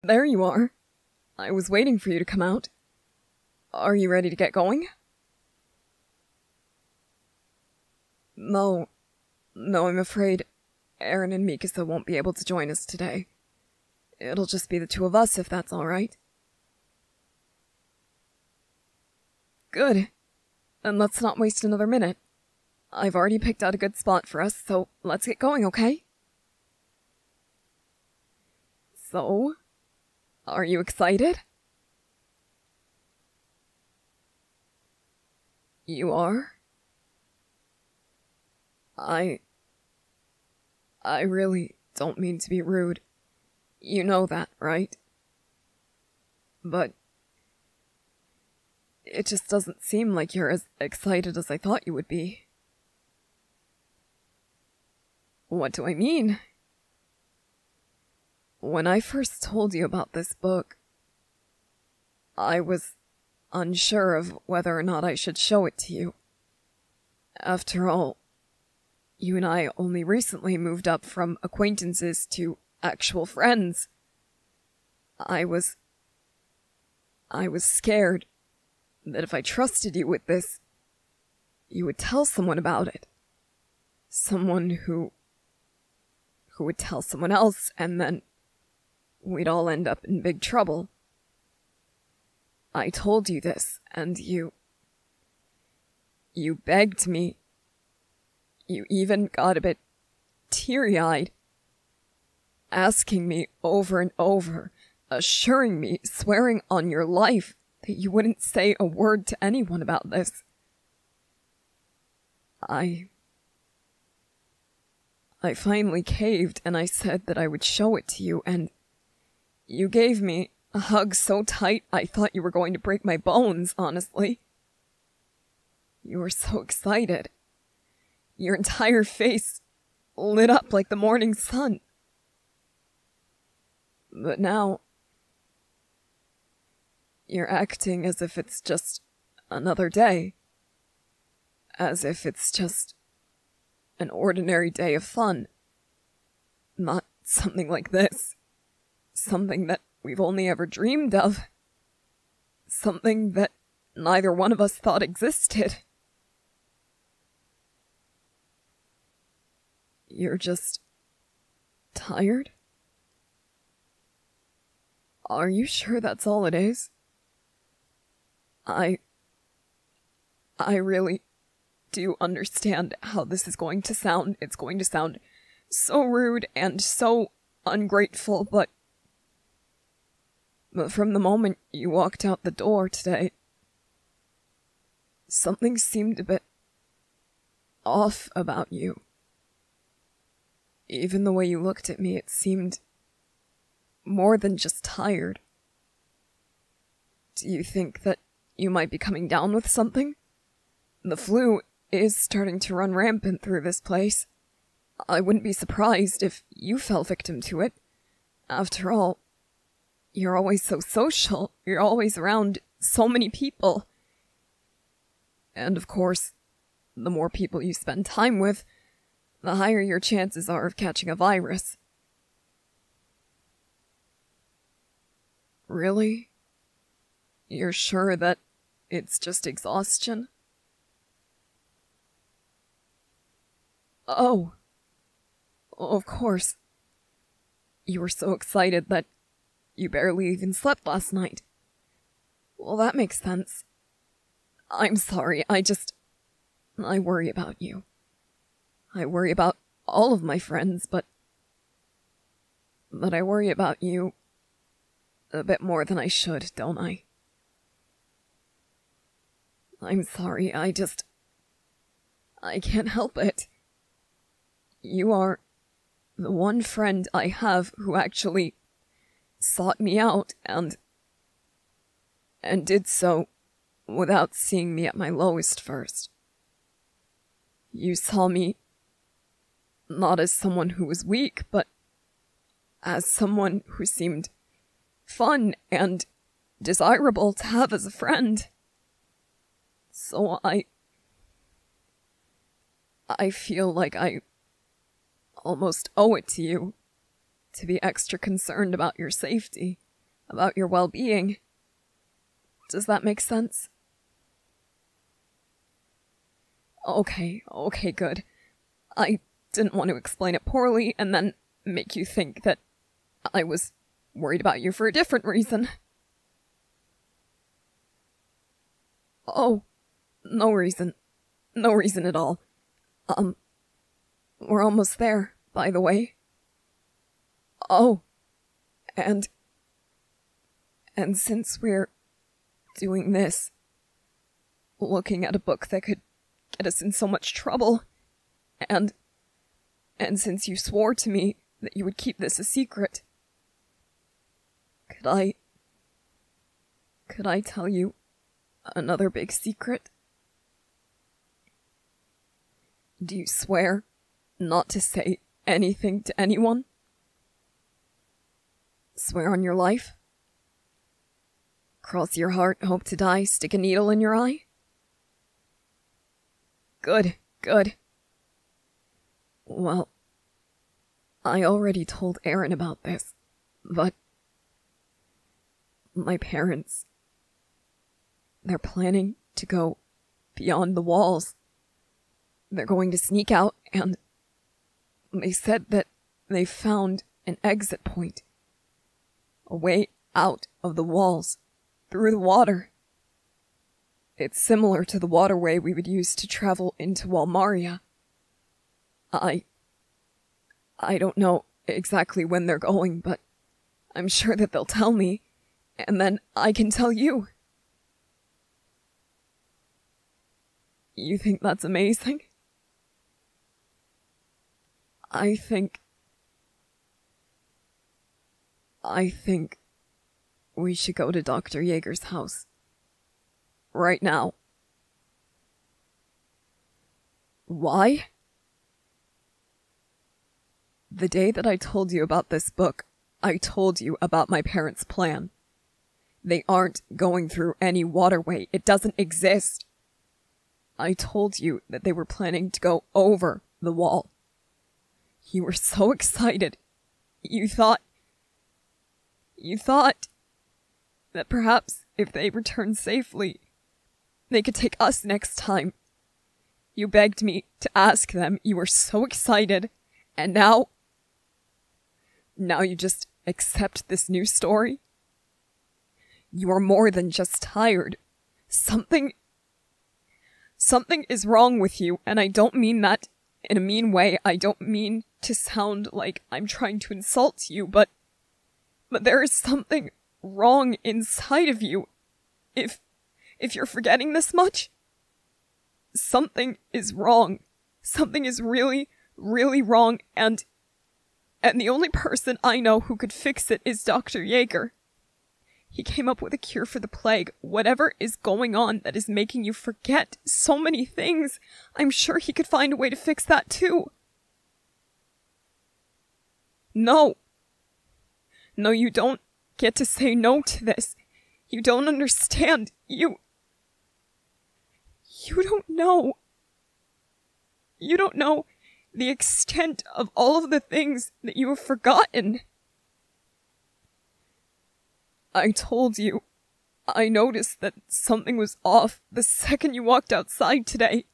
There you are. I was waiting for you to come out. Are you ready to get going? No, I'm afraid Aaron and Mikasa won't be able to join us today. It'll just be the two of us if that's alright. Good. Then let's not waste another minute. I've already picked out a good spot for us, so let's get going, okay? So, are you excited? You are? I really don't mean to be rude. You know that, right? But it just doesn't seem like you're as excited as I thought you would be. What do I mean? When I first told you about this book, I was unsure of whether or not I should show it to you. After all, you and I only recently moved up from acquaintances to actual friends. I was scared that if I trusted you with this, you would tell someone about it. Someone who would tell someone else, and then we'd all end up in big trouble. I told you this, and you begged me. You even got a bit teary-eyed, asking me over and over, assuring me, swearing on your life, that you wouldn't say a word to anyone about this. I finally caved, and I said that I would show it to you, and you gave me a hug so tight I thought you were going to break my bones, honestly. You were so excited. Your entire face lit up like the morning sun. But now, you're acting as if it's just another day. As if it's just an ordinary day of fun. Not something like this. Something that we've only ever dreamed of. Something that neither one of us thought existed. You're just tired? Are you sure that's all it is? I really do understand how this is going to sound. It's going to sound so rude and so ungrateful, but from the moment you walked out the door today, something seemed a bit off about you. Even the way you looked at me, it seemed more than just tired. Do you think that you might be coming down with something? The flu is starting to run rampant through this place. I wouldn't be surprised if you fell victim to it. After all, you're always so social. You're always around so many people. And of course, the more people you spend time with, the higher your chances are of catching a virus. Really? You're sure that it's just exhaustion? Oh, of course. You were so excited that you barely even slept last night. Well, that makes sense. I'm sorry, I worry about you. I worry about all of my friends, but I worry about you a bit more than I should, don't I? I'm sorry, I can't help it. You are the one friend I have who actually sought me out and did so without seeing me at my lowest first. You saw me not as someone who was weak, but as someone who seemed fun and desirable to have as a friend. So I feel like I almost owe it to you to be extra concerned about your safety. about your well-being. Does that make sense? Okay, good. I didn't want to explain it poorly and then make you think that I was worried about you for a different reason. Oh, no reason. No reason at all. We're almost there, by the way. Oh, and since we're doing this, looking at a book that could get us in so much trouble, and since you swore to me that you would keep this a secret, could I tell you another big secret? Do you swear not to say anything to anyone? Swear on your life? Cross your heart, hope to die, stick a needle in your eye? Good. Well, I already told Aaron about this, but my parents, they're planning to go beyond the walls. They're going to sneak out, and they said that they found an exit point, a way out of the walls, through the water. It's similar to the waterway we would use to travel into Walmaria. I don't know exactly when they're going, but I'm sure that they'll tell me, and then I can tell you. You think that's amazing? I think we should go to Dr. Yeager's house. Right now. Why? The day that I told you about this book, I told you about my parents' plan. They aren't going through any waterway. It doesn't exist. I told you that they were planning to go over the wall. You were so excited. You thought that perhaps if they returned safely, they could take us next time. You begged me to ask them. You were so excited. And now you just accept this new story? You are more than just tired. Something is wrong with you, and I don't mean that in a mean way. I don't mean to sound like I'm trying to insult you, but there is something wrong inside of you. If you're forgetting this much, something is wrong. Something is really, really wrong, and the only person I know who could fix it is Dr. Yeager. He came up with a cure for the plague. Whatever is going on that is making you forget so many things, I'm sure he could find a way to fix that too. No, you don't get to say no to this. You don't understand. You don't know. You don't know the extent of all of the things that you have forgotten. I told you. I noticed that something was off the second you walked outside today.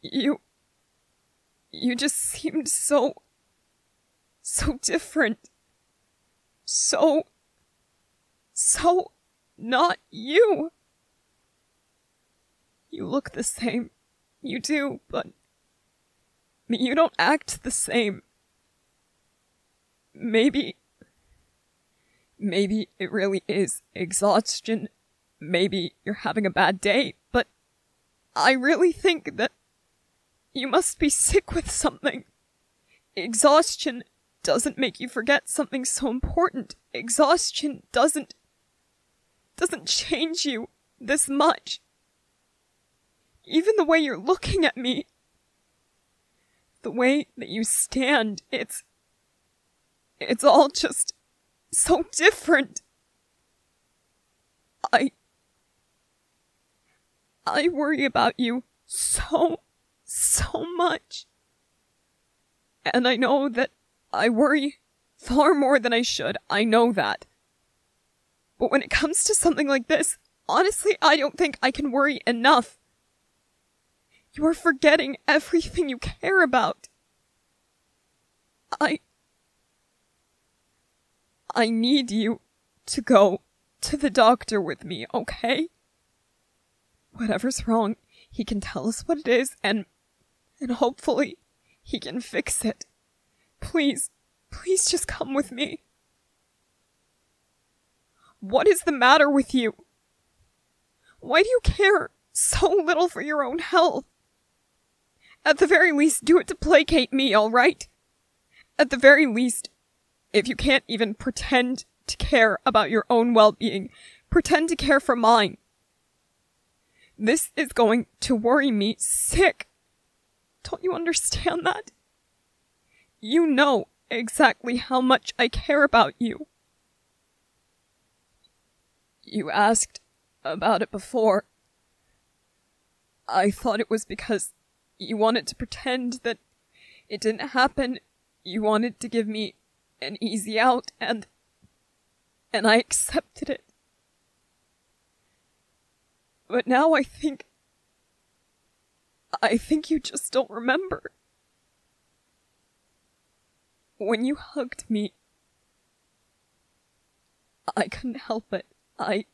You just seemed so different. So not you. You look the same. You do, but you don't act the same. Maybe it really is exhaustion. Maybe you're having a bad day, but I really think that you must be sick with something. Exhaustion doesn't make you forget something so important. Exhaustion doesn't change you this much. Even the way you're looking at me, the way that you stand, it's all just so different. I worry about you so much. And I know that I worry far more than I should. I know that. But when it comes to something like this, honestly, I don't think I can worry enough. You are forgetting everything you care about. I need you to go to the doctor with me, okay? Whatever's wrong, he can tell us what it is, and hopefully he can fix it. Please just come with me. What is the matter with you? Why do you care so little for your own health? At the very least, do it to placate me, alright? At the very least, if you can't even pretend to care about your own well-being, pretend to care for mine. This is going to worry me sick. Don't you understand that? You know exactly how much I care about you. You asked about it before. I thought it was because you wanted to pretend that it didn't happen. You wanted to give me an easy out, and I accepted it. But now I think you just don't remember. When you hugged me, I couldn't help it. I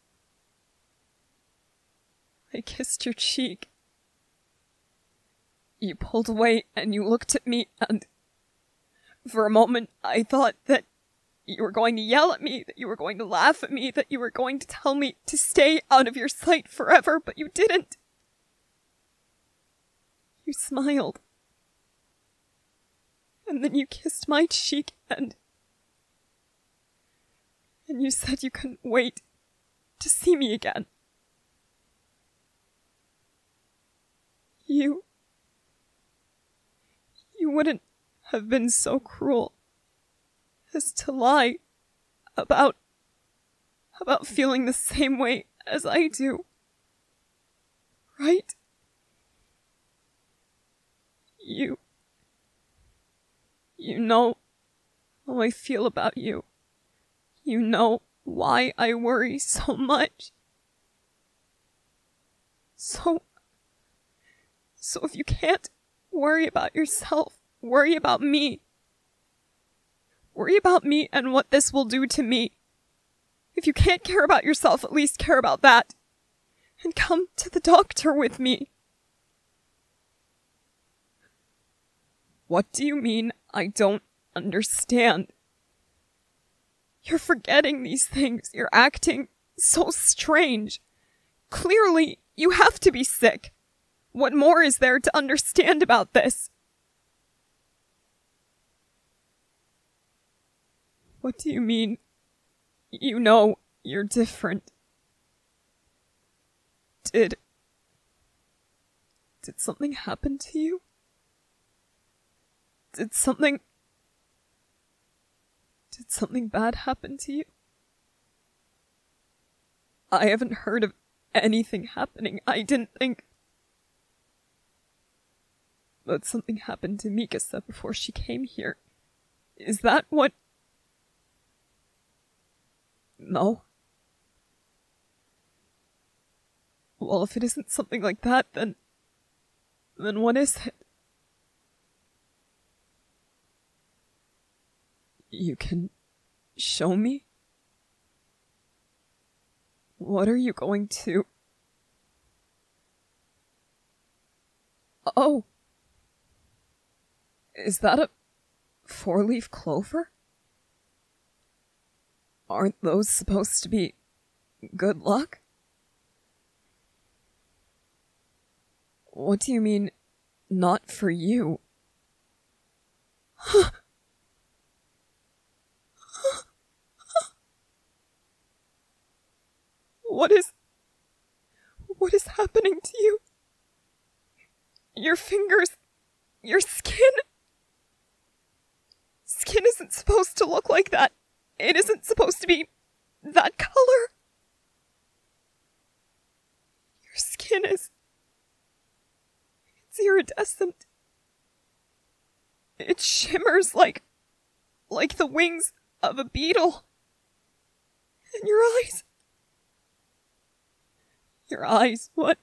kissed your cheek. You pulled away and you looked at me, and for a moment I thought that you were going to yell at me, that you were going to laugh at me, that you were going to tell me to stay out of your sight forever, but you didn't. You smiled. And then you kissed my cheek, and you said you couldn't wait to see me again. You wouldn't have been so cruel as to lie about feeling the same way as I do, right? You know how I feel about you. You know why I worry so much. So if you can't worry about yourself, worry about me. Worry about me and what this will do to me. If you can't care about yourself, at least care about that. And come to the doctor with me. What do you mean I don't understand? You're forgetting these things. You're acting so strange. Clearly, you have to be sick. What more is there to understand about this? What do you mean? You know you're different. Did something happen to you? Did something bad happen to you? I haven't heard of anything happening. I didn't think. But something happened to Mikasa before she came here. Is that what? No. Well, if it isn't something like that, then what is it? You can show me? What are you going to? Oh! Is that a 4-leaf clover? Aren't those supposed to be good luck? What do you mean, not for you? What is happening to you? Your fingers, your skin? Skin isn't supposed to look like that. It isn't supposed to be that color. Your skin it's iridescent. It shimmers like the wings of a beetle. And your eyes, Your eyes, what?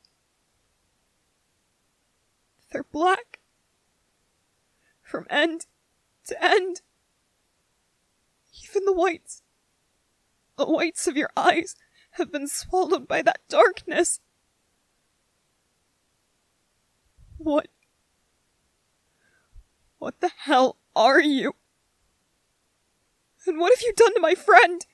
They're black. From end to end. Even the whites of your eyes have been swallowed by that darkness. What the hell are you? And what have you done to my friend?